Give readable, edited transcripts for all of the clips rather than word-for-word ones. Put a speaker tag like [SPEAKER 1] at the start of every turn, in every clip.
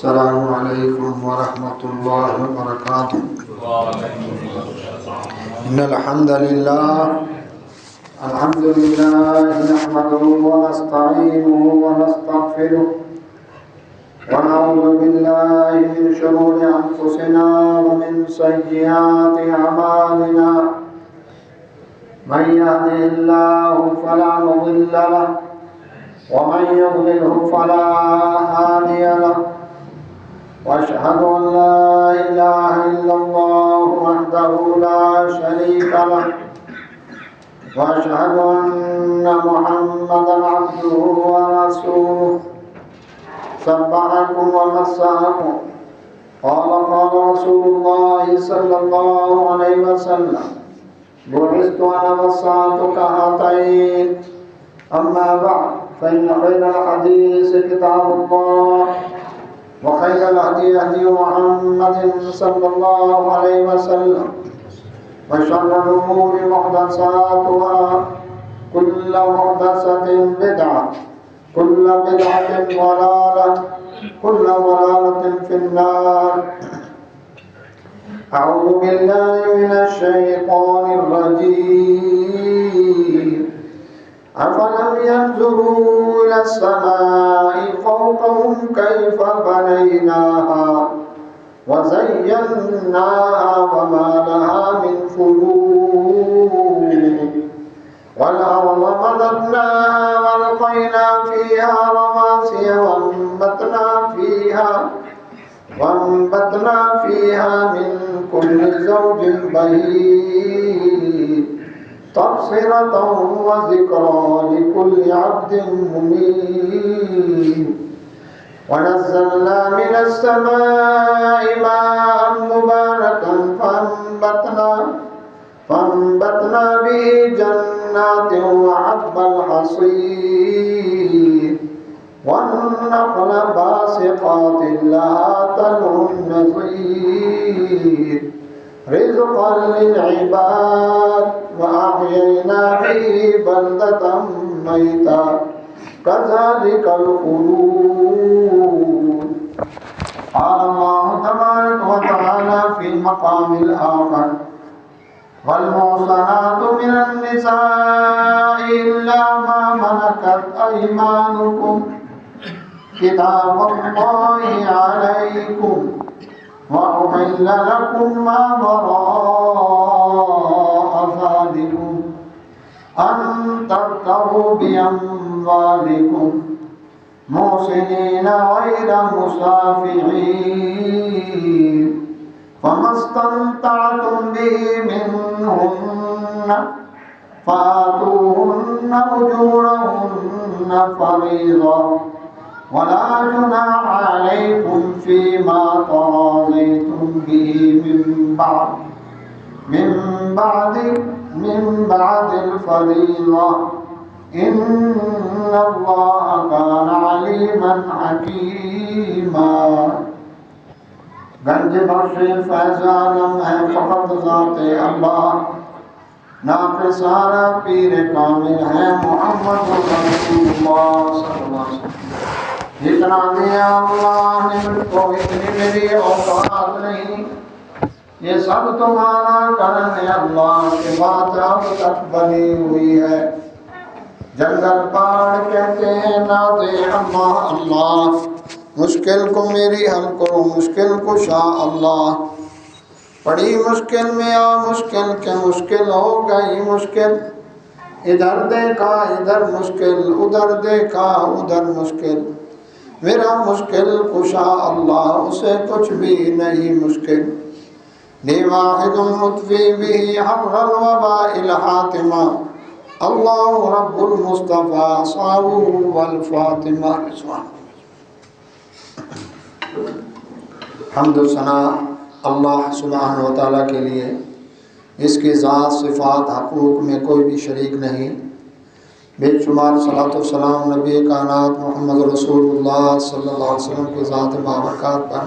[SPEAKER 1] السلام علیکم ورحمۃ اللہ وبرکاتہ۔ ان الحمد للہ نحمده ونستعینه ونستغفره ونعوذ باللہ من شرور انفسنا ومن سیئات اعمالنا، من يهده الله فلا مضل له ومن يضلله فلا هادي له، واشهد ان لا اله الا الله وحده لا شريك له، واشهد ان محمدا عبده ورسوله صبحكم ومساكم. قال رسول الله صلى الله عليه وسلم: بعثت انا والساعة كهاتين. اما بعد، فإن خير الحديث كتاب الله، وخير الهدي هدي محمد صلى الله عليه وسلم، وشر الأمور محدثاتها، كل محدثة بدعة، كل بدعة ضلالة، كل ضلالة في النار. أعوذ بالله من الشيطان الرجيم. أفلم ينظروا إلى السماء فوقهم كيف بنيناها وزيناها وما لها من فروج، والأرض مددناها وألقينا فيها رواسي وأنبتنا فيها من كل زوج بهيج، تبصرة وذكرى لكل عبد منيب. ونزلنا من السماء ماء مباركا فأنبتنا به جنات وحب الحصيد، والنخل باسقات لها طلع نضيد، رزقا للعباد، وأحيينا به بلدة ميتا كذلك الخلود. قال الله تبارك وتعالى في المقام الآخر: والمحصنات من النساء إلا ما ملكت أيمانكم كتاب الله عليكم، وأحل لكم ما وراء ذلكم أن تبتغوا بأموالكم محسنين غير مسافحين، فما استمتعتم به منهن فآتوهن أجورهن فريضة، ولا جناح عليكم فيما تراضيتم به من بعد الفريضة، إن الله كان عليما حكيما. گنج بخش فیض عالم ہے فقط ذات اللہ، ناقصانہ پیر کامل ہے محمد رسول اللہ صلی اللہ علیہ وسلم. جتنا دیا اللہ نے مجھ کو اتنی میری اوقات نہیں، یہ سب تمہارا کرم ہے اللہ کی بات اب تک بنی ہوئی ہے. جنگل پہاڑ کہتے ہیں نازے اللہ اللہ، مشکل کو میری حل کرو مشکل کشا اللہ. پڑی مشکل میں آ مشکل کے مشکل ہو گئی مشکل، ادھر دیکھا ادھر مشکل ادھر دیکھا ادھر مشکل، میرا مشکل کشا اللہ اسے کچھ بھی نہیں مشکل. لی واحد مطفی بھی حر الوباء الحاتمہ، اللہ رب المصطفیٰ صابو والفاطمہ. حمد و ثنا اللہ سبحانہ و تعالیٰ کے لیے، اس کی ذات صفات حقوق میں کوئی بھی شریک نہیں. بے شمار صلاۃ و سلام نبی کائنات محمد رسول اللہ صلی اللہ علیہ وسلم کی ذات بابرکات پر،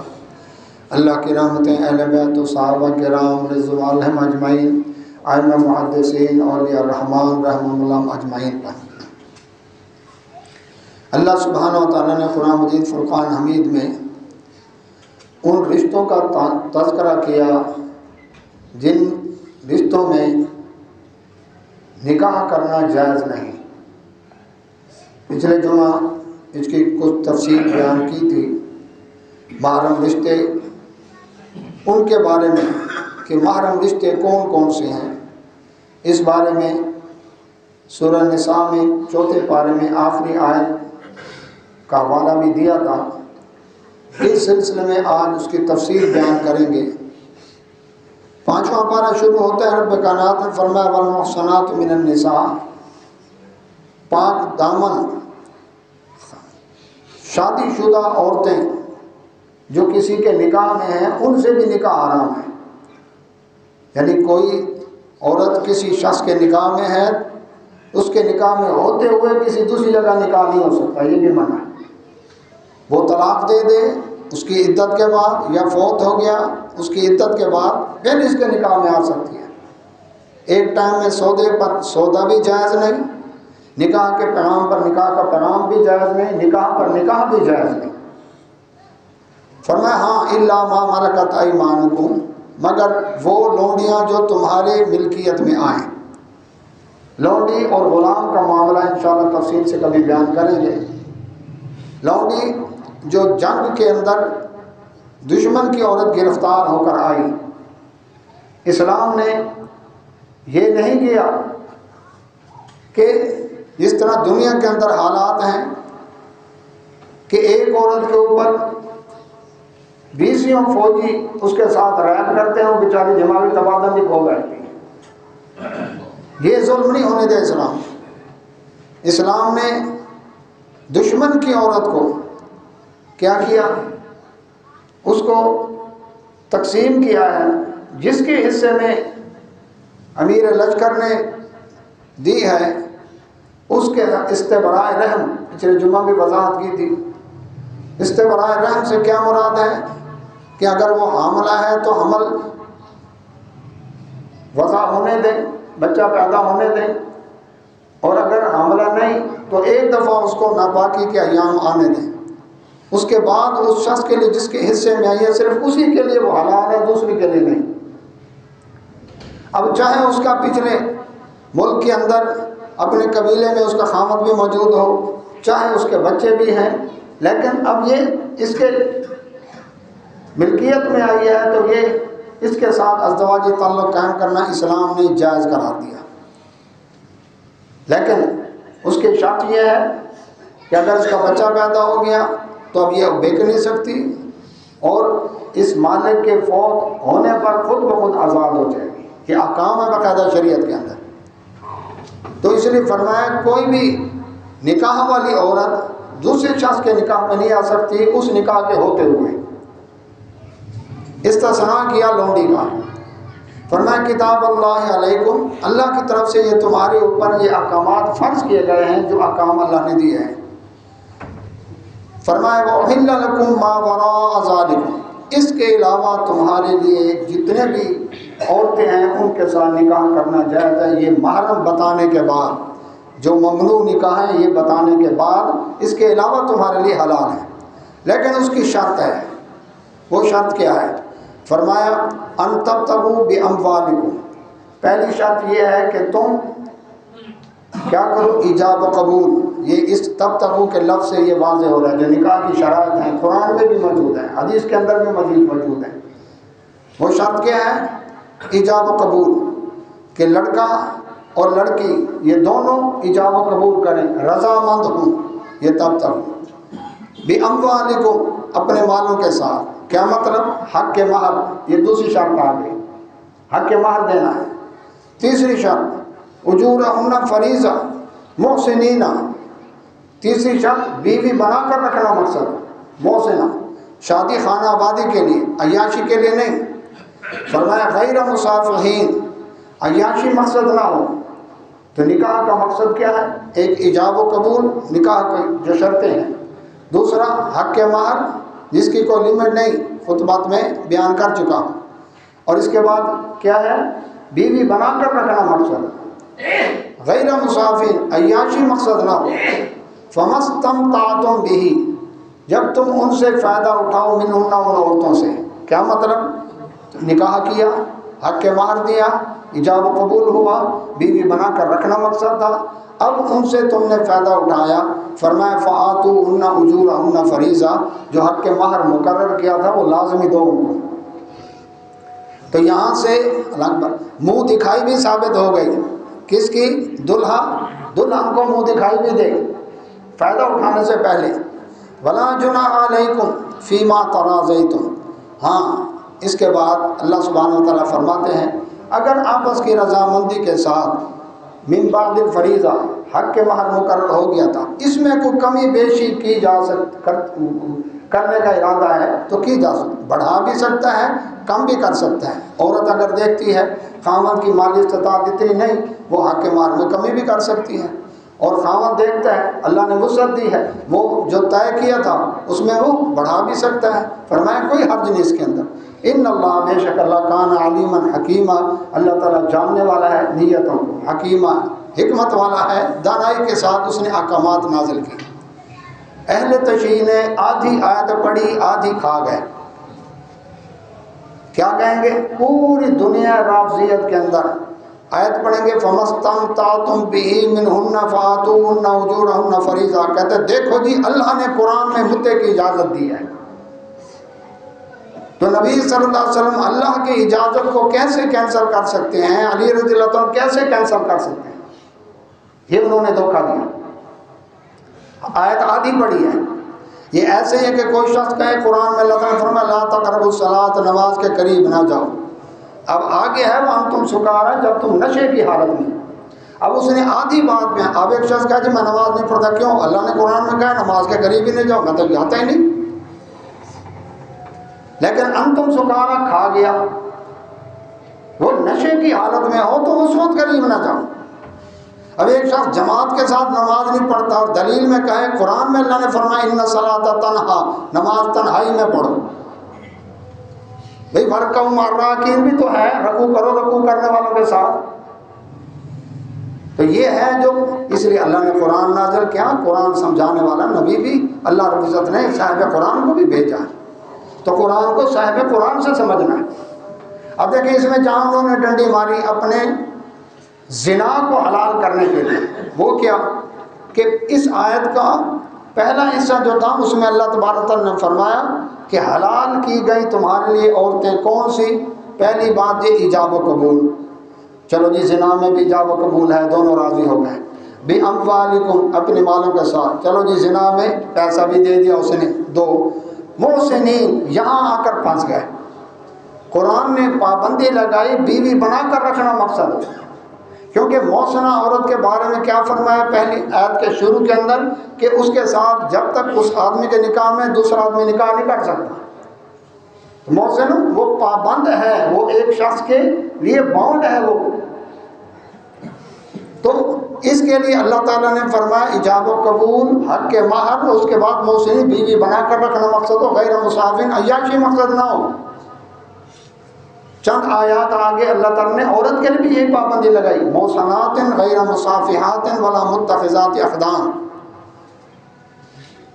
[SPEAKER 1] اللہ کی رحمتیں اہل بیت و صحابہ کرام رضوان علیہم اجمعین، ائمہ محدثین اولیاء الرحمن رحمۃ اللہ اجمعین پر. اللہ سبحانہ و تعالیٰ نے قرآن مجید فرقان حمید میں ان رشتوں کا تذکرہ کیا جن رشتوں میں نکاح کرنا جائز نہیں۔ پچھلے جمعہ اس کی کچھ تفصیل بیان کی تھی، محرم رشتے ان کے بارے میں کہ محرم رشتے کون کون سے ہیں، اس بارے میں سورہ نساء میں 4 پارے میں آخری آیت کا حوالہ بھی دیا تھا۔ اس سلسلے میں آج اس کی تفصیل بیان کریں گے۔ 5واں پارہ شروع ہوتا ہے، رب کائنات نے فرمایا والمحصنات من النساء، پاک دامن شادی شدہ عورتیں جو کسی کے نکاح میں ہیں ان سے بھی نکاح حرام ہے۔ یعنی کوئی عورت کسی شخص کے نکاح میں ہے، اس کے نکاح میں ہوتے ہوئے کسی دوسری جگہ نکاح نہیں ہو سکتا، یہ بھی منع ہے۔ وہ طلاق دے دے اس کی عدت کے بعد، یا فوت ہو گیا اس کی عدت کے بعد پھر اس کے نکاح میں آ سکتی ہے۔ ایک ٹائم میں سودے پر سودا بھی جائز نہیں، نکاح کے پیغام پر نکاح کا پیغام بھی جائز نہیں، نکاح پر نکاح بھی جائز نہیں۔ فرمایا ہاں الا ما ملکت ایمانکم، مگر وہ لونڈیاں جو تمہارے ملکیت میں آئیں۔ لونڈی اور غلام کا معاملہ انشاءاللہ تفصیل سے کبھی بیان کریں گے۔ لونڈی جو جنگ کے اندر دشمن کی عورت گرفتار ہو کر آئی، اسلام نے یہ نہیں کیا کہ جس طرح دنیا کے اندر حالات ہیں کہ ایک عورت کے اوپر 20 فوجی اس کے ساتھ ریپ کرتے ہیں، وہ بیچاری دماغی تبادل بھی کھو بیٹھتی ہے۔ یہ ظلم نہیں ہونے دے اسلام۔ اسلام نے دشمن کی عورت کو کیا کیا، اس کو تقسیم کیا ہے، جس کے حصے میں امیر لشکر نے دی ہے اس کے استبراء رحم، پچھلے جمعہ بھی وضاحت کی تھی۔ استبراء رحم سے کیا مراد ہے کہ اگر وہ حاملہ ہے تو حمل وضع ہونے دیں، بچہ پیدا ہونے دیں، اور اگر حاملہ نہیں تو ایک دفعہ اس کو ناپاکی کے ایام آنے دیں، اس کے بعد اس شخص کے لیے جس کے حصے میں آئی ہے صرف اسی کے لیے وہ حلال ہے، دوسری کے لیے نہیں۔ اب چاہے اس کا پچھلے ملک کے اندر اپنے قبیلے میں اس کا خامد بھی موجود ہو، چاہے اس کے بچے بھی ہیں، لیکن اب یہ اس کے ملکیت میں آئی ہے تو یہ اس کے ساتھ ازدواجی تعلق قائم کرنا اسلام نے جائز قرار دیا۔ لیکن اس کی شرط یہ ہے کہ اگر اس کا بچہ پیدا ہو گیا تو اب یہ بیچ نہیں سکتی، اور اس مالک کے فوت ہونے پر خود بخود آزاد ہو جائے گی۔ یہ احکام ہے باقاعدہ شریعت کے اندر۔ تو اس لیے فرمایا کوئی بھی نکاح والی عورت دوسرے شخص کے نکاح میں نہیں آ سکتی اس نکاح کے ہوتے ہوئے۔ استثناء کیا لونڈی کا، فرمایا کتاب اللہ علیکم، اللہ کی طرف سے یہ تمہارے اوپر یہ احکامات فرض کیے گئے ہیں جو احکام اللہ نے دیے ہیں۔ فرمایا وَأُحِلَّ لَكُم مَّا وَرَاءَ ذَلِكُم، اس کے علاوہ تمہارے لیے جتنے بھی عورتیں ہیں ان کے ساتھ نکاح کرنا جائز ہے۔ یہ محرم بتانے کے بعد، جو ممنوع نکاح ہیں یہ بتانے کے بعد اس کے علاوہ تمہارے لیے حلال ہے، لیکن اس کی شرط ہے۔ وہ شرط کیا ہے؟ فرمایا ان تبتغوا باموالکم، پہلی شرط یہ ہے کہ تم کیا کرو، ایجاب و قبول۔ یہ اس تبتغوا کے لفظ سے یہ واضح ہو رہا ہے جو نکاح کی شرائط ہیں قرآن میں بھی موجود ہیں، حدیث کے اندر بھی مزید موجود ہیں۔ وہ شرط کیا ہے؟ ایجاب و قبول، کہ لڑکا اور لڑکی یہ دونوں ایجاب و قبول کریں، رضامند ہوں۔ یہ تب تک باموالکم، اپنے مالوں کے ساتھ۔ کیا مطلب؟ حق کے مہر، یہ دوسری شرط آ گئی، حق کے مہر دینا ہے۔ تیسری شرط اجورہن فریضہ محسنین، تیسری شرط بیوی بنا کر رکھنا، مقصد محسنہ، شادی خانہ آبادی کے لیے، عیاشی کے لیے نہیں۔ فرمایا غیر مصافحین، عیاشی مقصد نہ ہو۔ تو نکاح کا مقصد کیا ہے؟ ایک ایجاب و قبول، نکاح کی جو شرطیں ہیں، دوسرا حق کے مہر جس کی کوئی لمٹ نہیں، خطبات میں بیان کر چکا ہوں، اور اس کے بعد کیا ہے؟ بیوی بنا کر رکھنا مقصد، غیر مصافحین، عیاشی مقصد نہ ہو۔ فمستمتعتم بہ، جب تم ان سے فائدہ اٹھاؤ منہن ان عورتوں سے، کیا مطلب؟ نکاح کیا، حق کے مہر دیا، ایجاب و قبول ہوا، بیوی بنا کر رکھنا مقصد تھا، اب ان سے تم نے فائدہ اٹھایا، فرمایا فآتوہن اجورہن فریضہ، جو حق کے مہر مقرر کیا تھا وہ لازمی دو ان کو۔ تو یہاں سے اللہ اکبر منہ دکھائی بھی ثابت ہو گئی، کس کی؟ دلہن کو منہ دکھائی بھی دے فائدہ اٹھانے سے پہلے۔ ولا جناح علیکم فیما تراضیتم، ہاں اس کے بعد اللہ سبحانہ و تعالیٰ فرماتے ہیں اگر آپس کی رضامندی کے ساتھ من بعد الفریضہ، حق کے مہر مقرر ہو گیا تھا، اس میں کوئی کمی بیشی کی جا کرنے کا ارادہ ہے تو کی جا سکتا، بڑھا بھی سکتا ہے کم بھی کر سکتا ہے۔ عورت اگر دیکھتی ہے خاوند کی مالی استطاعت اتنی نہیں، وہ حق کے مہر میں کمی بھی کر سکتی ہے، اور خاوند دیکھتا ہے اللہ نے وسعت دی ہے، وہ جو طے کیا تھا اس میں وہ بڑھا بھی سکتا ہے۔ فرمایا کوئی حرج نہیں اس کے اندر۔ ان اللہ، بے شک اللہ کان علیما حکیمہ، اللہ تعالیٰ جاننے والا ہے نیتوں کو، حکیمہ حکمت والا ہے، دانائی کے ساتھ اس نے احکامات نازل کی۔ اہل تشریح نے آدھی آیت پڑھی آدھی کھا گئے، کیا کہیں گے؟ پوری دنیا رافضیت کے اندر آیت پڑھیں گے فَمَسْتَمْتَعْتُمْ بِهِ مِنْهُنَّ فَآتُوهُنَّ أُجُورَهُنَّ فَرِيضَةً، کہتے دیکھو جی اللہ نے قرآن میں متے کی اجازت دی ہے، تو نبی صلی اللہ علیہ وسلم اللہ کی اجازت کو کیسے کینسل کر سکتے ہیں؟ علی رضی اللہ عنہ کیسے کینسل کر سکتے ہیں؟ یہ انہوں نے دھوکہ دیا۔ آیت آدھی پڑھی ہے، یہ ایسے ہے کہ کوئی شخص کہے قرآن میں اللہ تعالیٰ فرمایا لا تقربوا الصلاۃ، نماز کے قریب نہ جاؤ، اب آگے ہے وہاں تم سکارا، جب تم نشے کی حالت میں، اب اس نے آدھی بات میں، اب ایک شخص کہا جی میں نماز نہیں پڑھتا، کیوں؟ اللہ نے قرآن میں کہا نماز کے قریب ہی نہیں جاؤ، میں تو جاتا ہی نہیں، لیکن انتم سکارا کھا گیا، وہ نشے کی حالت میں ہو تو اس وقت قریب نہ جاؤ۔ اب ایک شخص جماعت کے ساتھ نماز نہیں پڑھتا اور دلیل میں کہے قرآن میں اللہ نے فرمایا ان الصلاۃ تنہا، نماز تنہائی میں پڑھو، بھئی وَرْكَعُوا مَعَ الرَّاكِعِينَ بھی تو ہے، رکوع کرو رکوع کرنے والوں کے ساتھ، تو یہ ہے جو، اس لیے اللہ نے قرآن نازل کیا، قرآن سمجھانے والا نبی بھی اللہ رب العزت نے صاحب قرآن کو بھی بھیجا ہے، تو قرآن کو صاحب قرآن سے سمجھنا ہے۔ اب دیکھیں اس میں جہاں انہوں نے ڈنڈی ماری اپنے زنا کو حلال کرنے کے لیے، وہ کیا کہ اس آیت کا پہلا حصہ جو تھا اس میں اللہ تبارک تعالیٰ نے فرمایا کہ حلال کی گئی تمہارے لیے عورتیں کون سی؟ پہلی بات یہ ایجاب و قبول، چلو جی زنا میں بھی ایجاب و قبول ہے، دونوں راضی ہو گئے، بِأَمْوَالِكُمْ اپنے مالوں کے ساتھ، چلو جی زنا میں پیسہ بھی دے دیا اس نے، دو محسنین، یہاں آ کر پھنس گئے، قرآن نے پابندی لگائی بیوی بنا کر رکھنا مقصد ہے، کیونکہ محسنہ عورت کے بارے میں کیا فرمایا پہلی آیت کے شروع کے اندر کہ اس کے ساتھ جب تک اس آدمی کے نکاح میں دوسرا آدمی نکاح نہیں کر سکتا، محسن وہ پابند ہے، وہ ایک شخص کے لیے باؤنڈ ہے وہ، تو اس کے لیے اللہ تعالیٰ نے فرمایا ایجاب و قبول، حق کے مہر، اس کے بعد محسنی بیوی بنا کر رکھنا مقصد ہو، غیر مسافن عیاشی مقصد نہ ہو۔ چند آیات آگے اللہ تعالیٰ نے عورت کے لیے بھی یہی پابندی لگائی، محسنات غیر مصافحات ولا متخذات اخدان،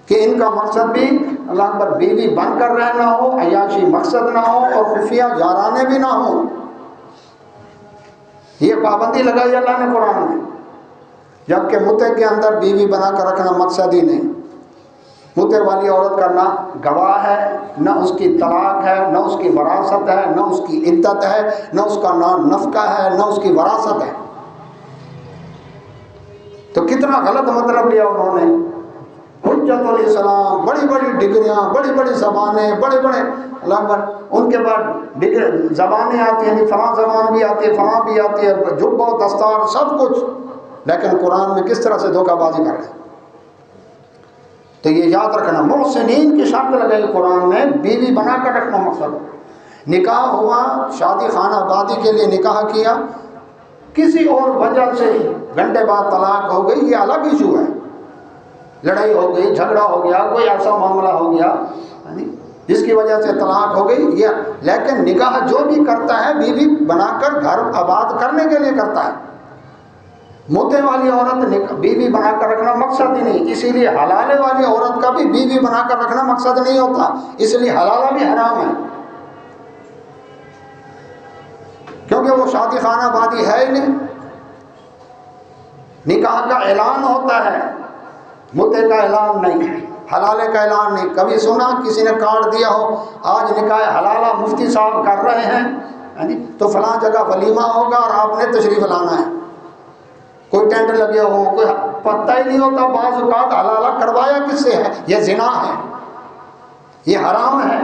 [SPEAKER 1] کہ ان کا مقصد بھی اللہ پر بیوی بن کر رہنا ہو، عیاشی مقصد نہ ہو، اور خفیہ یارانے بھی نہ ہو، یہ پابندی لگائی اللہ نے قرآن میں، جبکہ متے کے اندر بیوی بنا کر رکھنا مقصد ہی نہیں، متے والی عورت کا نہ گواہ ہے، نہ اس کی طلاق ہے، نہ اس کی وراثت ہے، نہ اس کی عدت ہے، نہ اس کا نام نفقہ ہے، نہ اس کی وراثت ہے، تو کتنا غلط مطلب لیا انہوں نے۔ حجت الاسلام، بڑی بڑی ڈگریاں، بڑی بڑی زبانیں، بڑے بڑے اللہ ان کے بعد زبانیں آتی ہیں، فلاں زبان بھی آتی ہے، فلاں بھی آتی ہے، جب و دستار سب کچھ، لیکن قرآن میں کس طرح سے دھوکہ بازی کر رہے ہیں۔ تو یہ یاد رکھنا، محسنین کی شرط لگائی قرآن میں، بیوی بنا کر رکھنا مقصد، نکاح ہوا، شادی خانہ آبادی کے لیے نکاح کیا، کسی اور وجہ سے گھنٹے بعد طلاق ہو گئی، یہ الگ ایشو ہے، لڑائی ہو گئی، جھگڑا ہو گیا، کوئی ایسا معاملہ ہو گیا جس کی وجہ سے طلاق ہو گئی، یہ لیکن نکاح جو بھی کرتا ہے بیوی بنا کر گھر آباد کرنے کے لیے کرتا ہے، متع والی عورت بیوی بنا کر رکھنا مقصد ہی نہیں، اسی لیے حلالے والی عورت کا بھی بیوی بنا کر رکھنا مقصد نہیں ہوتا، اس لیے حلالہ بھی حرام ہے، کیونکہ وہ شادی خانہ بادی ہے ہی نہیں۔ نکاح کا اعلان ہوتا ہے، متع کا اعلان نہیں، حلالے کا اعلان نہیں۔ کبھی سنا کسی نے کارڈ دیا ہو آج نکاح حلالہ مفتی صاحب کر رہے ہیں تو فلاں جگہ ولیمہ ہوگا اور آپ نے تشریف لانا ہے، کوئی ٹینٹ لگے ہو، کوئی پتہ ہی نہیں ہوتا بعض اوقات حلالہ کروایا کس سے ہے، یہ زنا ہے، یہ حرام ہے،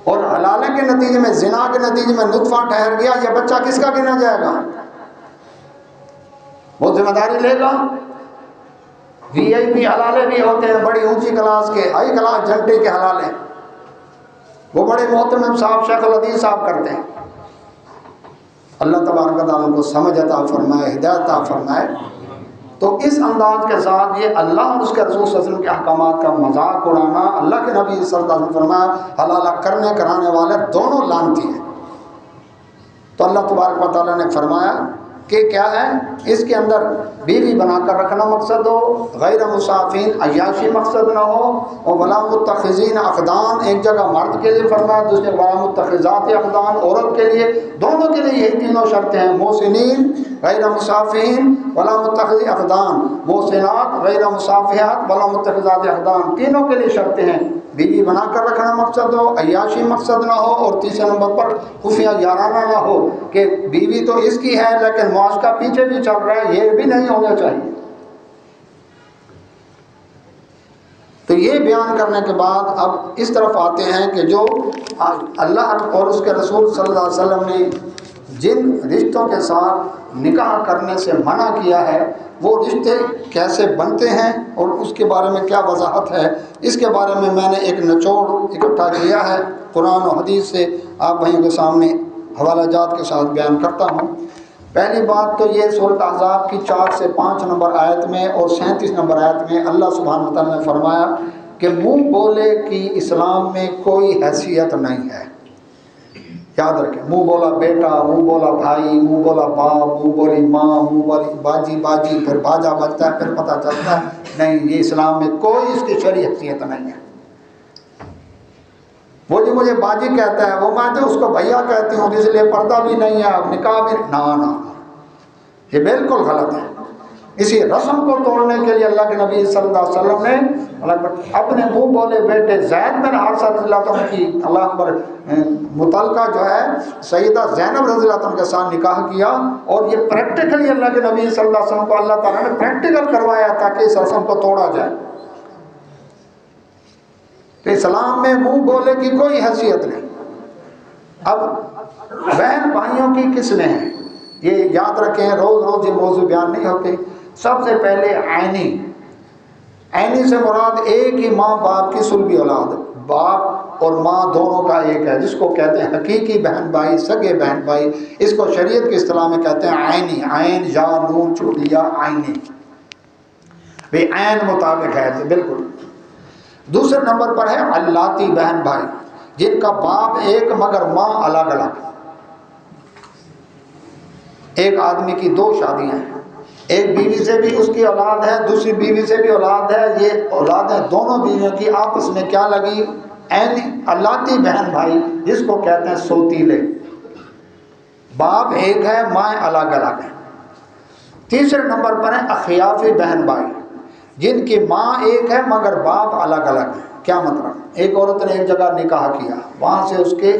[SPEAKER 1] اور حلالے کے نتیجے میں، زنا کے نتیجے میں نطفہ ٹھہر گیا، یہ بچہ کس کا گنا جائے گا؟ وہ ذمہ داری لے گا۔ وی آئی پی حلالے بھی ہوتے ہیں، بڑی اونچی کلاس کے، ہائی کلاس جنٹی کے حلالے، وہ بڑے محترم صاحب شیخ الحدیث صاحب کرتے ہیں۔ اللہ تبارک و تعالیٰ کو سمجھ عطا فرمائے، ہدایت عطا فرمائے۔ تو اس انداز کے ساتھ یہ اللہ اور اس کے رسول صلی اللہ علیہ وسلم کے احکامات کا مذاق اڑانا، اللہ کے نبی صلی اللہ علیہ وسلم فرمایا حلالہ کرنے کرانے والے دونوں لعنتی ہیں۔ تو اللہ تبارک و تعالیٰ نے فرمایا کہ کیا ہے، اس کے اندر بیوی بنا کر رکھنا مقصد ہو، غیر مصافین عیاشی مقصد نہ ہو، اور ولا متخذین اقدان، ایک جگہ مرد کے لیے فرمایا، دوسرے ولا متخذات اقدان عورت کے لیے، دونوں کے لیے یہی تینوں شرطیں ہیں، محسنین غیر مصافین ولا متخذ اقدان، محسنات غیر مصافحات ولا متخذات اقدان، تینوں کے لیے شرطیں ہیں، بیوی بنا کر رکھنا مقصد ہو، عیاشی مقصد نہ ہو، اور تیسرے نمبر پر خفیہ یارانہ نہ ہو کہ بیوی تو اس کی ہے لیکن معاشقہ پیچھے بھی چل رہا ہے، یہ بھی نہیں ہونا چاہیے۔ تو یہ بیان کرنے کے بعد اب اس طرف آتے ہیں کہ جو اللہ اور اس کے رسول صلی اللہ علیہ وسلم نے جن رشتوں کے ساتھ نکاح کرنے سے منع کیا ہے، وہ رشتے کیسے بنتے ہیں اور اس کے بارے میں کیا وضاحت ہے، اس کے بارے میں نے ایک نچوڑ اکٹھا کیا ہے قرآن و حدیث سے، آپ بھائیوں کے سامنے حوالہ جات کے ساتھ بیان کرتا ہوں۔ پہلی بات تو یہ سورۃ احزاب کی 4 سے 5 نمبر آیت میں اور 37 نمبر آیت میں اللہ سبحانہ و تعالیٰ نے فرمایا کہ منہ بولے کی اسلام میں کوئی حیثیت نہیں ہے۔ یاد رکھیں، منہ بولا بیٹا، منہ بولا بھائی، منہ بولا باپ، منہ بولی ماں، منہ بولی باجی، پھر باجا بجتا ہے، پھر پتہ چلتا ہے نہیں، یہ اسلام میں کوئی اس کی شرعی حیثیت نہیں ہے۔ وہ جو مجھے باجی کہتا ہے وہ میں تو اس کو بھیا کہتی ہوں، اس لیے پردہ بھی نہیں ہے، اب نکاح بھی نہ، یہ بالکل غلط ہے۔ اسی رسم کو توڑنے کے لیے اللہ کے نبی صلی اللہ علیہ وسلم نے اپنے منہ بولے بیٹے زید بن حارثہ رضی اللہ عنہ کی اللہ پر متعلقہ جو ہے سیدہ زینب رضی اللہ عنہ کے ساتھ نکاح کیا، اور یہ پریکٹیکلی اللہ کے نبی صلی اللہ علیہ وسلم کو اللہ تعالیٰ نے پریکٹیکل کروایا تاکہ اس رسم کو توڑا جائے۔ تو اسلام میں منہ بولے کی کوئی حیثیت نہیں۔ اب بہن بھائیوں کی کس نے ہیں، یہ یاد رکھیں، روز روز یہ موضوع بیان نہیں ہوتے۔ سب سے پہلے عینی سے مراد ایک ہی ماں باپ کی صلبی اولاد، باپ اور ماں دونوں کا ایک ہے، جس کو کہتے ہیں حقیقی بہن بھائی، سگے بہن بھائی، اس کو شریعت کی اصطلاح میں کہتے ہیں عینی، عین یا نون چھوٹی یا عینی، بھی عین مطابق ہے بالکل۔ دوسرے نمبر پر ہے علاتی بہن بھائی، جن کا باپ ایک مگر ماں الگ الگ۔ ایک آدمی کی 2 شادیاں ہیں، ایک بیوی سے بھی اس کی اولاد ہے، دوسری بیوی سے بھی اولاد ہے، یہ اولادیں دونوں بیویوں کی آپس میں کیا لگی، علاتی بہن بھائی، جس کو کہتے ہیں سوتیلے، باپ ایک ہے، مائیں الگ الگ ہیں۔ تیسرے نمبر پر ہیں اخیافی بہن بھائی، جن کی ماں ایک ہے مگر باپ الگ الگ ہیں۔ کیا مطلب، ایک عورت نے ایک جگہ نکاح کیا، وہاں سے اس کے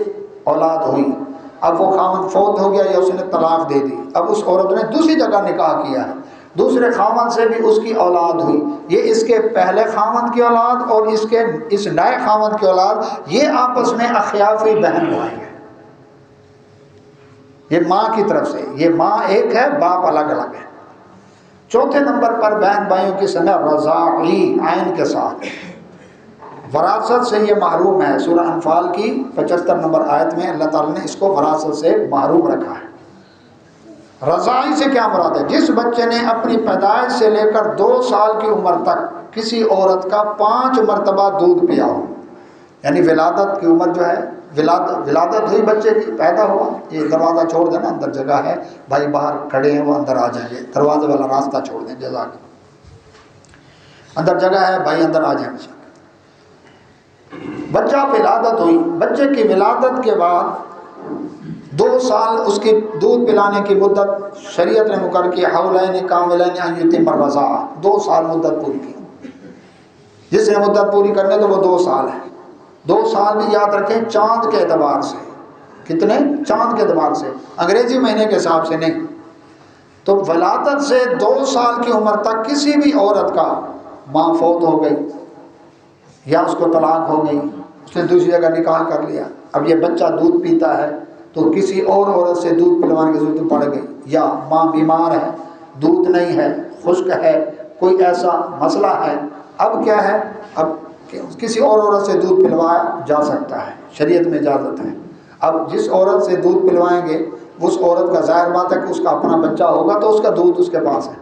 [SPEAKER 1] اولاد ہوئی، اب وہ خاوند فوت ہو گیا یا اس نے طلاق دے دی، اب اس عورت نے دوسری جگہ نکاح کیا ہے، دوسرے خاوند سے بھی اس کی اولاد ہوئی، یہ اس کے پہلے خاوند کی اولاد اور اس نئے خاوند کی اولاد، یہ آپس میں اخیافی بہن بھائی ہیں۔ یہ ماں کی طرف سے، یہ ماں ایک ہے، باپ الگ الگ ہے۔ چوتھے نمبر پر بہن بھائیوں کی سنہ رضاعی، عین کے ساتھ، وراثت سے یہ محروم ہے۔ سورہ انفال کی 75 نمبر آیت میں اللہ تعالیٰ نے اس کو وراثت سے محروم رکھا ہے۔ رضاعی سے کیا مراد ہے، جس بچے نے اپنی پیدائش سے لے کر 2 سال کی عمر تک کسی عورت کا 5 مرتبہ دودھ پیا ہو، یعنی ولادت کی عمر جو ہے ولادت ہوئی بچے کی، پیدا ہوا، یہ دروازہ چھوڑ دینا، اندر جگہ ہے، بھائی باہر کھڑے ہیں وہ اندر آ جائیں گے، دروازے والا راستہ چھوڑ دیں، جزاک اندر جگہ ہے، بھائی اندر آ جائیں گے۔ بچہ ولادت ہوئی، بچے کی ولادت کے بعد 2 سال اس کی دودھ پلانے کی مدت شریعت نے مقرر کی، حولین کاملین ان یتم الرضاعہ، 2 سال مدت پوری کی۔ جس نے مدت پوری کرنے تو وہ 2 سال ہے۔ 2 سال بھی یاد رکھیں چاند کے اعتبار سے، کتنے؟ چاند کے اعتبار سے، انگریزی مہینے کے حساب سے نہیں۔ تو ولادت سے 2 سال کی عمر تک کسی بھی عورت کا ماں فوت ہو گئی یا اس کو طلاق ہو گئی، اس نے دوسری جگہ نکاح کر لیا، اب یہ بچہ دودھ پیتا ہے تو کسی اور عورت سے دودھ پلوانے کی ضرورت پڑ گئی، یا ماں بیمار ہے، دودھ نہیں ہے، خشک ہے، کوئی ایسا مسئلہ ہے، اب کیا ہے، اب کسی اور عورت سے دودھ پلوایا جا سکتا ہے، شریعت میں اجازت ہے۔ اب جس عورت سے دودھ پلوائیں گے اس عورت کا ظاہر بات ہے کہ اس کا اپنا بچہ ہوگا تو اس کا دودھ اس کے پاس ہے،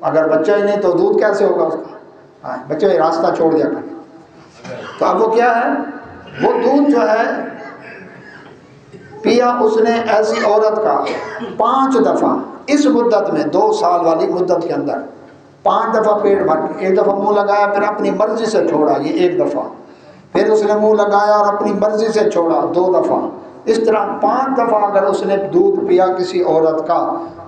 [SPEAKER 1] اگر بچہ ہی نہیں تو دودھ کیسے ہوگا اس کا؟ بچے راستہ چھوڑ دیا کریں۔ تو اب وہ کیا ہے، وہ دودھ جو ہے پیا اس نے ایسی عورت کا 5 دفعہ اس مدت میں، 2 سال والی مدت کے اندر 5 دفعہ پیٹ بھر کے، 1 دفعہ منہ لگایا پھر اپنی مرضی سے چھوڑا، یہ 1 دفعہ، پھر اس نے منہ لگایا اور اپنی مرضی سے چھوڑا 2 دفعہ، اس طرح 5 دفعہ اگر اس نے دودھ پیا کسی عورت کا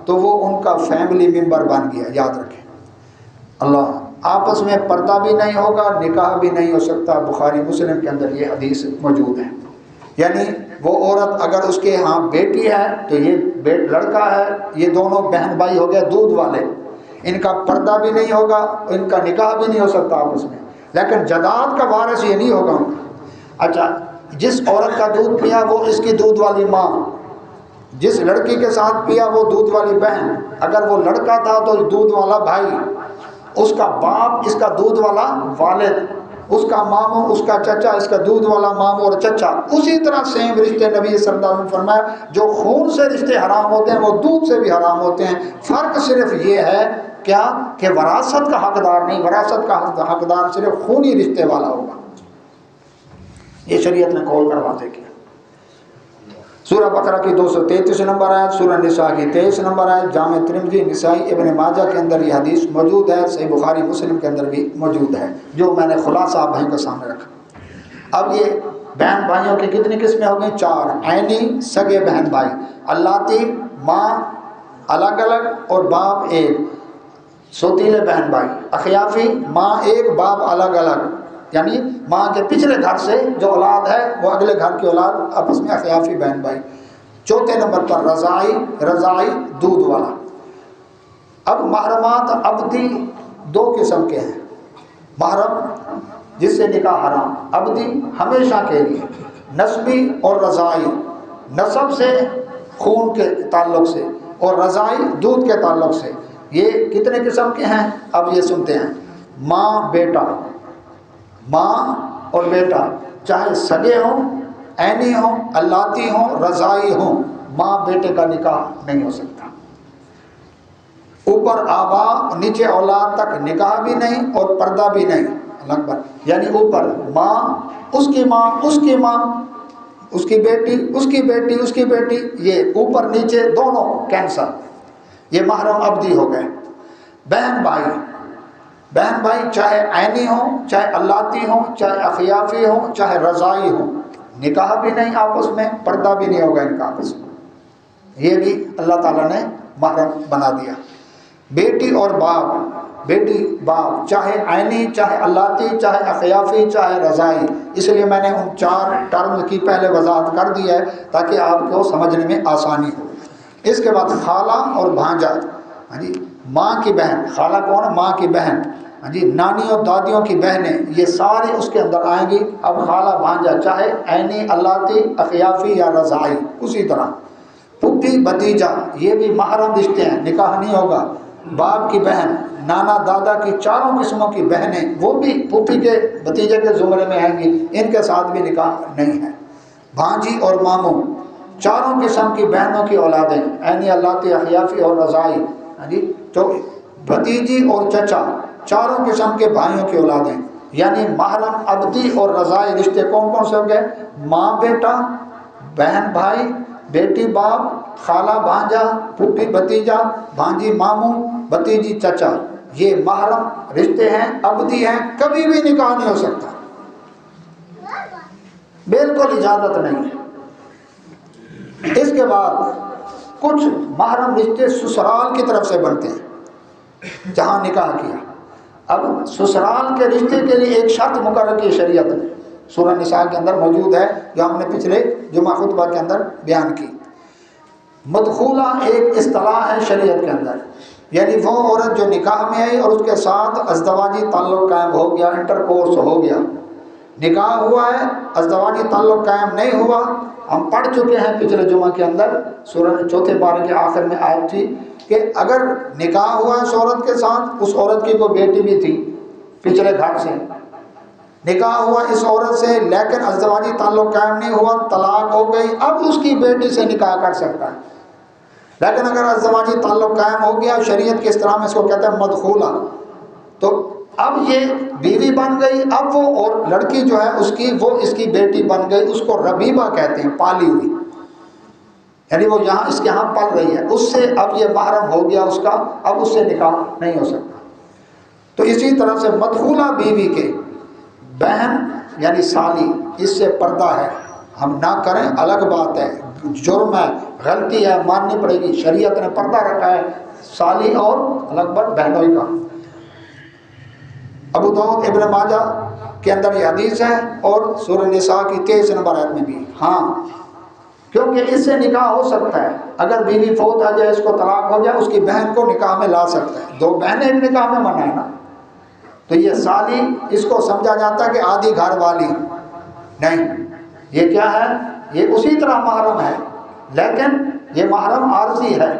[SPEAKER 1] تو وہ ان کا فیملی ممبر بن گیا، یاد رکھیں۔ اللہ، آپس میں پردہ بھی نہیں ہوگا، نکاح بھی نہیں ہو سکتا، بخاری مسلم کے اندر یہ حدیث موجود ہے۔ یعنی وہ عورت اگر اس کے ہاں بیٹی ہے تو یہ لڑکا ہے، یہ دونوں بہن بھائی ہو گئے دودھ والے، ان کا پردہ بھی نہیں ہوگا، ان کا نکاح بھی نہیں ہو سکتا آپس میں، لیکن جداد کا وارث یہ نہیں ہوگا ان کا۔ اچھا، جس عورت کا دودھ پیا وہ اس کی دودھ والی ماں، جس لڑکی کے ساتھ پیا وہ دودھ والی بہن، اگر وہ لڑکا تھا تو دودھ والا بھائی، اس کا باپ اس کا دودھ والا والد، اس کا ماموں اس کا چچا اس کا دودھ والا ماموں اور چچا، اسی طرح سیم رشتے نبی صلی اللہ علیہ وسلم نے فرمایا جو خون سے رشتے حرام ہوتے ہیں وہ دودھ سے بھی حرام ہوتے ہیں، فرق صرف یہ ہے کیا کہ وراثت کا حقدار نہیں، وراثت کا حقدار صرف خونی رشتے والا ہوگا۔ یہ شریعت نے کھول کر واضح کیا۔ سورہ بقرہ کی 233 نمبر آیت، سورہ نساء کی 23 نمبر آیت، جامع ترمذی، نسائی، ابن ماجہ کے اندر یہ حدیث موجود ہے، صحیح بخاری مسلم کے اندر بھی موجود ہے، جو میں نے خلاصہ آپ بھائیوں کے سامنے رکھا۔ اب یہ بہن بھائیوں کی کتنی قسمیں ہو گئیں؟ 4۔ عینی سگے بہن بھائی، اللاتی ماں الگ الگ اور باپ ایک، سوتیلے بہن بھائی، اخیافی ماں ایک باپ الگ الگ، یعنی ماں کے پچھلے گھر سے جو اولاد ہے وہ اگلے گھر کی اولاد، آپس میں اخیافی بہن بھائی۔ 4 نمبر پر رضاعی دودھ والا۔ اب محرمات عبدی 2 قسم کے ہیں، محرم جس سے نکاح حرام، عبدی ہمیشہ کے لیے، نسبی اور رضاعی، نسب سے خون کے تعلق سے اور رضاعی دودھ کے تعلق سے۔ یہ کتنے قسم کے ہیں اب یہ سنتے ہیں۔ ماں بیٹا، ماں اور بیٹا چاہے سگے ہوں، عینی ہوں، اللاتی ہوں، رضاعی ہوں، ماں بیٹے کا نکاح نہیں ہو سکتا۔ اوپر آبا نیچے اولاد تک نکاح بھی نہیں اور پردہ بھی نہیں، اللہ اکبر، یعنی اوپر ماں، اس کی ماں، اس کی ماں، اس کی بیٹی، اس کی بیٹی، اس کی بیٹی، یہ اوپر نیچے دونوں کینسر، یہ محرم عبدی ہو گئے۔ بہن بھائی، بہن بھائی چاہے عینی ہوں، چاہے اللاتی ہوں، چاہے اخیافی ہوں، چاہے رضاعی ہوں، نکاح بھی نہیں آپس میں، پردہ بھی نہیں ہوگا ان کا آپس میں، یہ بھی اللہ تعالیٰ نے محرم بنا دیا۔ بیٹی اور باپ، بیٹی باپ چاہے عینی، چاہے اللاتی، چاہے اخیافی، چاہے رضاعی، اس لیے میں نے ان 4 ٹرم کی پہلے وضاحت کر دی ہے تاکہ آپ کو سمجھنے میں آسانی ہو۔ اس کے بعد خالہ اور بھانجا، ہاں جی، ماں کی بہن، خالہ کون ہے؟ ماں کی بہن، ہاں جی، نانی اور دادیوں کی بہنیں، یہ ساری اس کے اندر آئیں گی۔ اب خالہ بھانجا چاہے عینی، اللاتی، اخیافی یا رضاعی، اسی طرح پھپھی بھتیجا، یہ بھی محرم رشتے ہیں، نکاح نہیں ہوگا۔ باپ کی بہن، نانا دادا کی 4 قسموں کی بہنیں، وہ بھی پھوپھی کے بھتیجے کے زمرے میں آئیں گی، ان کے ساتھ بھی نکاح نہیں ہے۔ بھانجی اور ماموں، 4 قسم کی بہنوں کی اولادیں، عینی، اللاتی، اخیافی اور رضاعی، ہاں جی، تو بھتیجی اور چچا، 4 قسم کے بھائیوں کی اولادیں،
[SPEAKER 2] یعنی محرم ابدی اور رضائی رشتے کون کون سے ہو گئے؟ ماں بیٹا، بہن بھائی، بیٹی باپ، خالہ بھانجا، پھوپھی بھتیجا، بھانجی ماموں، بھتیجی چچا، یہ محرم رشتے ہیں، ابدی ہیں، کبھی بھی نکاح نہیں ہو سکتا، بالکل اجازت نہیں ہے۔ اس کے بعد کچھ محرم رشتے سسرال کی طرف سے بنتے ہیں جہاں نکاح کیا۔ اب سسرال کے رشتے کے لیے ایک شرط مقرر کی شریعت نے، سورہ نساء کے اندر موجود ہے، جو ہم نے پچھلے جمعہ خطبہ کے اندر بیان کی۔ مدخولہ ایک اصطلاح ہے شریعت کے اندر، یعنی وہ عورت جو نکاح میں آئی اور اس کے ساتھ ازدواجی تعلق قائم ہو گیا، انٹر کورس ہو گیا، نکاح ہوا ہے، ازدواجی تعلق قائم نہیں ہوا۔ ہم پڑھ چکے ہیں پچھلے جمعہ کے اندر، سورہ 4 پارے کے آخر میں آیت تھی کہ اگر نکاح ہوا اس عورت کے ساتھ، اس عورت کی کوئی بیٹی بھی تھی پچھلے گھر سے، نکاح ہوا اس عورت سے لیکن ازدواجی تعلق قائم نہیں ہوا، طلاق ہو گئی، اب اس کی بیٹی سے نکاح کر سکتا ہے۔ لیکن اگر ازدواجی تعلق قائم ہو گیا، شریعت کی اصطلاح میں اس کو کہتے ہیں مدخولہ، تو اب یہ بیوی بن گئی، اب وہ اور لڑکی جو ہے اس کی، وہ اس کی بیٹی بن گئی، اس کو ربیبہ کہتے ہیں، پالی ہوئی، یعنی وہ یہاں اس کے ہاں پل رہی ہے، اس سے اب یہ محرم ہو گیا اس کا، اب اس سے نکاح نہیں ہو سکتا۔ تو اسی طرح سے مدخولہ بیوی کے بہن یعنی سالی، اس سے پردہ ہے، ہم نہ کریں الگ بات ہے، جرم ہے، غلطی ہے، ماننی پڑے گی، شریعت نے پردہ رکھا ہے سالی اور الگ بات بہنوئی کا۔ ابو داؤد ابن ماجہ کے اندر یہ حدیث ہے اور سورہ نساء کی 23 نمبر آیت میں بھی، ہاں کیونکہ اس سے نکاح ہو سکتا ہے، اگر بیوی فوت آ جائے، اس کو طلاق ہو جائے، اس کی بہن کو نکاح میں لا سکتا ہے، 2 بہنیں ایک نکاح میں منع ہے نا۔ تو یہ سالی، اس کو سمجھا جاتا ہے کہ آدھی گھر والی نہیں، یہ کیا ہے؟ یہ اسی طرح محرم ہے، لیکن یہ محرم عارضی ہے،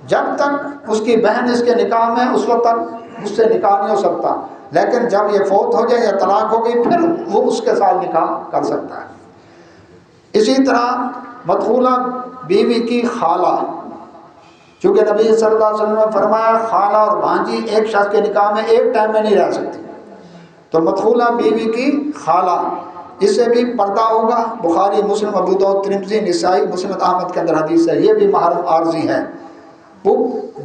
[SPEAKER 2] جب تک اس کی بہن اس کے نکاح میں، اس وقت تک اس سے نکاح نہیں ہو سکتا، لیکن جب یہ فوت ہو جائے یا طلاق ہو گئی، پھر وہ اس کے ساتھ نکاح کر سکتا ہے۔ اسی طرح مدخولہ بیوی کی خالہ، چونکہ نبی صلی اللہ علیہ وسلم نے فرمایا خالہ اور بھانجی ایک شخص کے نکاح میں ایک ٹائم میں نہیں رہ سکتی، تو مدخولہ بیوی کی خالہ، اس سے بھی پردہ ہوگا، بخاری مسلم ابو داؤد ترمذی نسائی مسند احمد کے اندر حدیث ہے، یہ بھی محرم عارضی ہے۔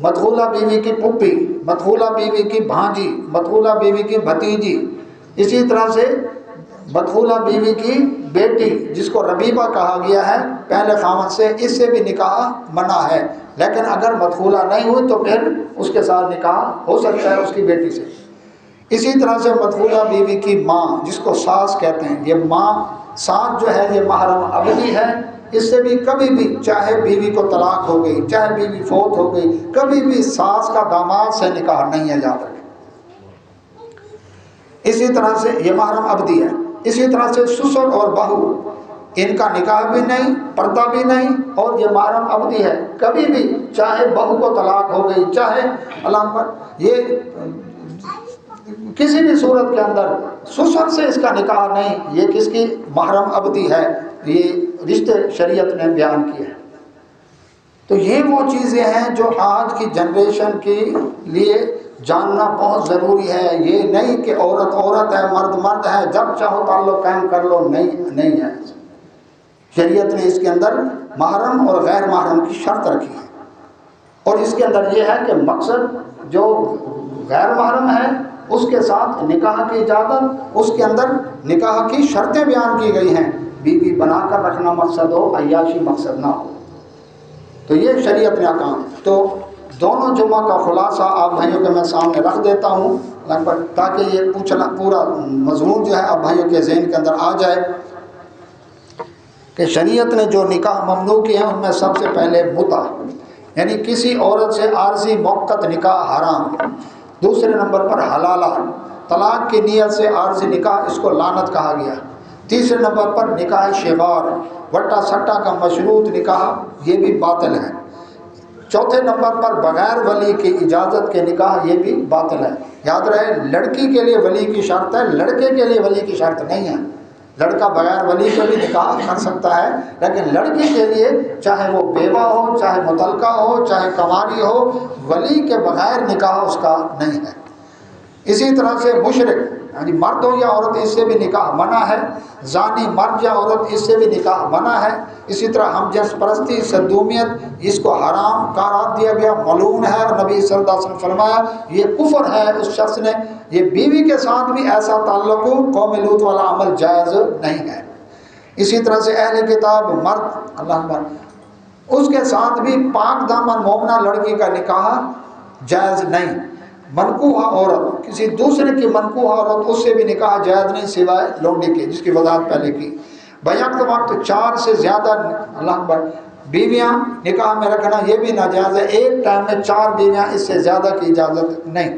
[SPEAKER 2] مدخولہ بیوی کی پھوپھی، مدخولہ بیوی کی بھانجی، مدخولہ بیوی کی بھتیجی، اسی طرح سے مدخولہ بیوی کی بیٹی جس کو ربیبہ کہا گیا ہے پہلے خاوند سے، اس سے بھی نکاح منع ہے، لیکن اگر مدخولہ نہیں ہوئی تو پھر اس کے ساتھ نکاح ہو سکتا ہے اس کی بیٹی سے۔ اسی طرح سے مدخولہ بیوی کی ماں جس کو ساس کہتے ہیں، یہ ماں ساس جو ہے یہ محرم ابدی ہے، اس سے بھی کبھی بھی چاہے بیوی کو طلاق ہو گئی، چاہے بیوی فوت ہو گئی، کبھی بھی ساس کا داماد سے نکاح نہیں ہے، یاد رکھیں۔ اسی طرح سے یہ محرم ابدی ہے۔ اسی طرح سے سسر اور بہو، ان کا نکاح بھی نہیں، پردہ بھی نہیں، اور یہ محرم ابدی ہے، کبھی بھی چاہے بہو کو طلاق ہو گئی، چاہے علام پر، یہ کسی بھی صورت کے اندر سسر سے اس کا نکاح نہیں، یہ کس کی محرم ابدی ہے، یہ رشتے شریعت نے بیان کیے ہیں۔ تو یہ وہ چیزیں ہیں جو آج کی جنریشن کے لیے جاننا بہت ضروری ہے۔ یہ نہیں کہ عورت عورت ہے، مرد مرد ہے، جب چاہو تعلق قائم کر لو، نہیں ہے۔ شریعت نے اس کے اندر محرم اور غیر محرم کی شرط رکھی ہے، اور اس کے اندر یہ ہے کہ مقصد جو غیر محرم ہے اس کے ساتھ نکاح کی اجازت، اس کے اندر نکاح کی شرطیں بیان کی گئی ہیں، بیوی بنا کر رکھنا مقصد ہو، عیاشی مقصد نہ ہو، تو یہ شریعت نے احکام۔ تو دونوں جمعہ کا خلاصہ آپ بھائیوں کے میں سامنے رکھ دیتا ہوں لگ بھگ، تاکہ یہ پورا مضمون جو ہے آپ بھائیوں کے ذہن کے اندر آ جائے کہ شریعت نے جو نکاح ممنوع کیے ہیں ان میں سب سے پہلے متع، یعنی کسی عورت سے عارضی موقت نکاح حرام، دوسرے نمبر پر حلالہ، طلاق کی نیت سے عارضی نکاح، اس کو لعنت کہا گیا، تیسرے نمبر پر نکاح شیوار، وٹا سٹا کا مشروط نکاح، یہ بھی باطل ہے، چوتھے نمبر پر بغیر ولی کی اجازت کے نکاح، یہ بھی باطل ہے۔ یاد رہے لڑکی کے لیے ولی کی شرط ہے، لڑکے کے لیے ولی کی شرط نہیں ہے، لڑکا بغیر ولی کے بھی نکاح کر سکتا ہے، لیکن لڑکی کے لیے چاہے وہ بیوہ ہو، چاہے مطلقہ ہو، چاہے کنواری ہو، ولی کے بغیر نکاح اس کا نہیں ہے۔ اسی طرح سے مشرک یعنی مرد ہو یا عورت اس سے بھی نکاح منع ہے، زانی مرد یا عورت اس سے بھی نکاح منع ہے۔ اسی طرح ہم جنس پرستی، صدومیت، اس کو حرام قرار دیا گیا، ملعون ہے، اور نبی صلی اللہ علیہ وسلم فرمایا یہ کفر ہے اس شخص نے۔ یہ بیوی کے ساتھ بھی ایسا تعلق قوم لوط والا عمل جائز نہیں ہے۔ اسی طرح سے اہل کتاب مرد، اللہ اکبر، اس کے ساتھ بھی پاک دامن مومنہ لڑکی کا نکاح جائز نہیں۔ منکوحہ عورت، کسی دوسرے کی منکوحہ عورت، اس سے بھی نکاح جائز نہیں سوائے لونڈی کے، جس کی وضاحت پہلے کی۔ بیعت کے وقت 4 سے زیادہ، اللہ اکبر، بیویاں نکاح میں رکھنا یہ بھی ناجائز ہے۔ ایک ٹائم میں 4 بیویاں، اس سے زیادہ کی اجازت نہیں۔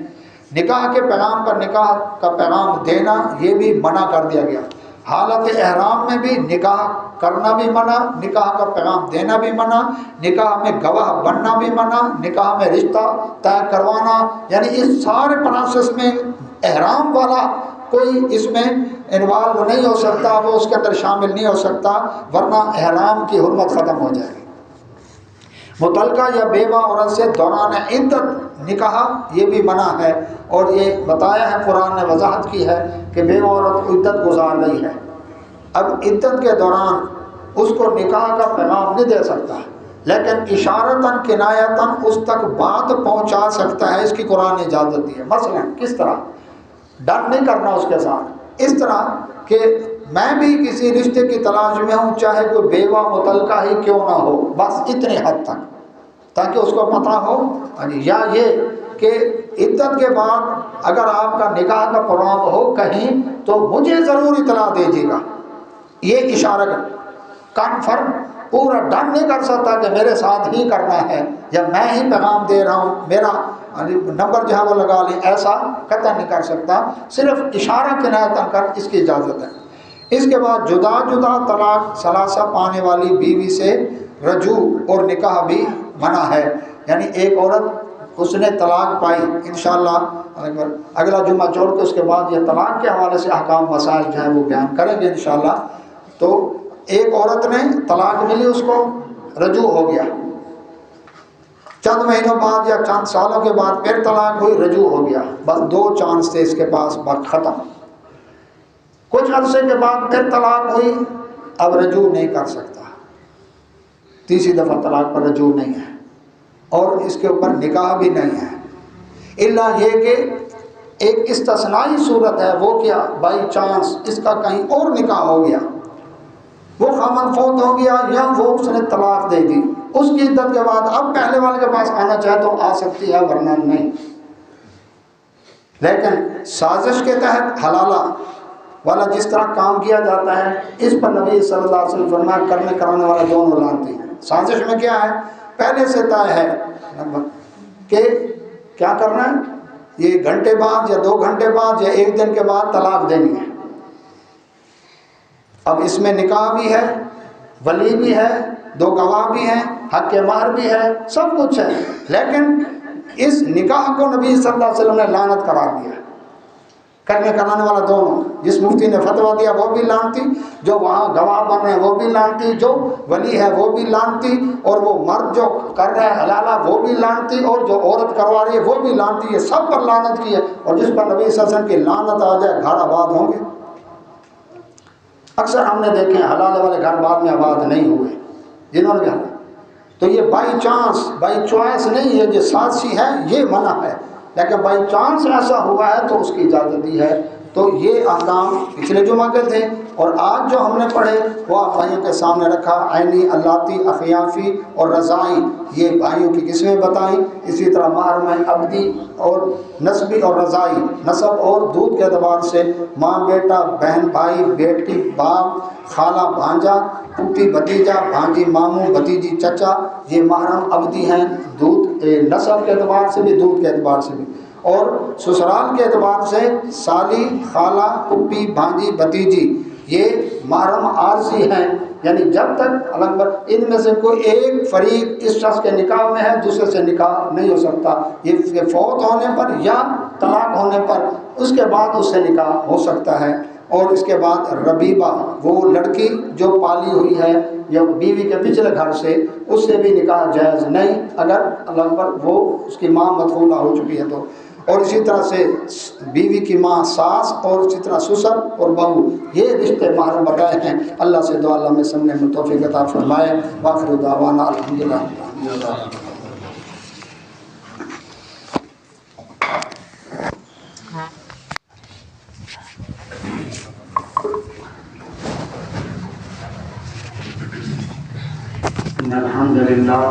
[SPEAKER 2] نکاح کے پیغام پر نکاح کا پیغام دینا یہ بھی منع کر دیا گیا۔ حالت احرام میں بھی نکاح کرنا بھی منع، نکاح کا پیغام دینا بھی منع، نکاح میں گواہ بننا بھی منع، نکاح میں رشتہ طے کروانا، یعنی اس سارے پروسیس میں احرام والا کوئی اس میں انوالو نہیں ہو سکتا، وہ اس کے اندر شامل نہیں ہو سکتا، ورنہ احرام کی حرمت ختم ہو جائے گی۔ متعلقہ یا بیوہ عورت سے دوران عدت نکاح یہ بھی منع ہے، اور یہ بتایا ہے، قرآن نے وضاحت کی ہے کہ بیوہ عورت عدت گزار رہی ہے، اب عدت کے دوران اس کو نکاح کا پیغام نہیں دے سکتا، لیکن اشارتاً کنایتاً اس تک بات پہنچا سکتا ہے، اس کی قرآن نے اجازت دی ہے۔ مثلا کس طرح؟ ڈر نہیں کرنا اس کے ساتھ، اس طرح کہ میں بھی کسی رشتے کی تلاش میں ہوں، چاہے کوئی بیوہ متعلقہ ہی کیوں نہ ہو، بس اتنے حد تک، تاکہ اس کو پتہ ہو، یا یہ کہ عدت کے بعد اگر آپ کا نکاح کا پروگرام ہو کہیں تو مجھے ضرور اطلاع دیجیے گا۔ یہ اشارہ کنفرم پورا ڈن نہیں کر سکتا کہ میرے ساتھ ہی کرنا ہے یا میں ہی پیغام دے رہا ہوں، میرا نمبر جو ہے وہ لگا لیں، ایسا قطع نہیں کر سکتا، صرف اشارہ کنایتاً کر اس کی اجازت ہے۔ اس کے بعد جدا جدا طلاق ثلاثہ پانے والی بیوی سے رجوع اور نکاح بھی منع ہے، یعنی ایک عورت اس نے طلاق پائی، انشاءاللہ اگلا جمعہ چھوڑ کے اس کے بعد یہ طلاق کے حوالے سے احکام مسائل جو ہیں وہ بیان کریں گے انشاءاللہ۔ تو ایک عورت نے طلاق ملی، اس کو رجوع ہو گیا، چند مہینوں بعد یا چند سالوں کے بعد پھر طلاق ہوئی، رجوع ہو گیا، بس 2 چانس تھے اس کے پاس، بات ختم۔ کچھ عرصے کے بعد پھر طلاق ہوئی، اب رجوع نہیں کر سکتا، تیسری دفعہ طلاق پر رجوع نہیں ہے، اور اس کے اوپر نکاح بھی نہیں ہے، الا یہ کہ ایک استثنائی صورت ہے، وہ کیا؟ بائی چانس اس کا کہیں اور نکاح ہو گیا، وہ خامن فوت ہو گیا یا وہ اس نے طلاق دے دی، اس کی عدت کے بعد اب پہلے والے کے پاس آنا چاہے تو آ سکتی ہے، ورنہ نہیں۔ لیکن سازش کے تحت حلالہ والا جس طرح کام کیا جاتا ہے، اس پر نبی صلی اللہ علیہ وسلم فرمایا کرنے کرانے والا دونوں لانتی ہیں۔ سازش میں کیا ہے؟ پہلے سے طے ہے کہ کیا کرنا ہے، یہ گھنٹے بعد یا 2 گھنٹے بعد یا 1 دن کے بعد طلاق دینی ہے۔ اب اس میں نکاح بھی ہے، ولی بھی ہے، 2 گواہ بھی ہیں، حق کے مہر بھی ہے، سب کچھ ہے، لیکن اس نکاح کو نبی صلی اللہ علیہ وسلم نے لعنت قرار دیا، کرنے کرانے والا دونوں۔ جس مفتی نے فتویٰ دیا وہ بھی لعنتی، جو وہاں گواہ بن رہے ہیں وہ بھی لعنتی، جو ولی ہے وہ بھی لعنتی، اور وہ مرد جو کر رہا ہے حلالہ وہ بھی لعنتی، اور جو عورت کروا رہی ہے وہ بھی لعنتی، یہ سب پر لعنت کی ہے، اور جس پر نبی صلی اللہ علیہ وسلم کی لعنت آ جائے گھر آباد ہوں گے۔ اکثر ہم نے دیکھے ہیں حلال والے گھر بعد میں آباد نہیں ہوئے، جنہوں نے بھی، تو یہ بائی چانس بائی چوائس نہیں ہے، جو سازشی ہے یہ منع ہے، لیکن بائی چانس ایسا ہوا ہے تو اس کی اجازت دی ہے۔ تو یہ احکام پچھلے جمعہ کے تھے، اور آج جو ہم نے پڑھے وہ آپ بھائیوں کے سامنے رکھا، عینی، اللاتی، اخیافی اور رضائی، یہ بھائیوں کی قسمیں بتائیں۔ اسی طرح مہر میں عبدی اور نسبی اور رضائی، نسب اور دودھ کے اعتبار سے ماں بیٹا، بہن بھائی، بیٹی باپ، خالہ بھانجا، پھوپھی بھتیجا، بھانجی ماموں، بھتیجی چچا، یہ محرم عبدی ہیں، دودھ نسب کے اعتبار سے بھی، دودھ کے اعتبار سے بھی، اور سسرال کے اعتبار سے سالی، خالہ، پھوپھی، بھانجی، بھتیجی، یہ محرم عارضی ہیں، یعنی جب تک ان میں سے کوئی ایک فریق اس شخص کے نکاح میں ہے دوسرے سے نکاح نہیں ہو سکتا، یہ فوت ہونے پر یا طلاق ہونے پر اس کے بعد اس سے نکاح ہو سکتا ہے۔ اور اس کے بعد ربیبہ، وہ لڑکی جو پالی ہوئی ہے یا بیوی کے پچھلے گھر سے، اس سے بھی نکاح جائز نہیں، اگر وہ اس کی ماں مدخولہ ہو چکی ہے تو۔ اور اسی طرح سے بیوی کی ماں ساس، اور اسی طرح سسر اور بہو، یہ رشتے محرم بتائے ہیں۔ اللہ سے دعا اللہ میں سب نے توفیق عطا فرمائے۔ وآخر دعوانا الحمدللہ۔
[SPEAKER 1] الحمد للہ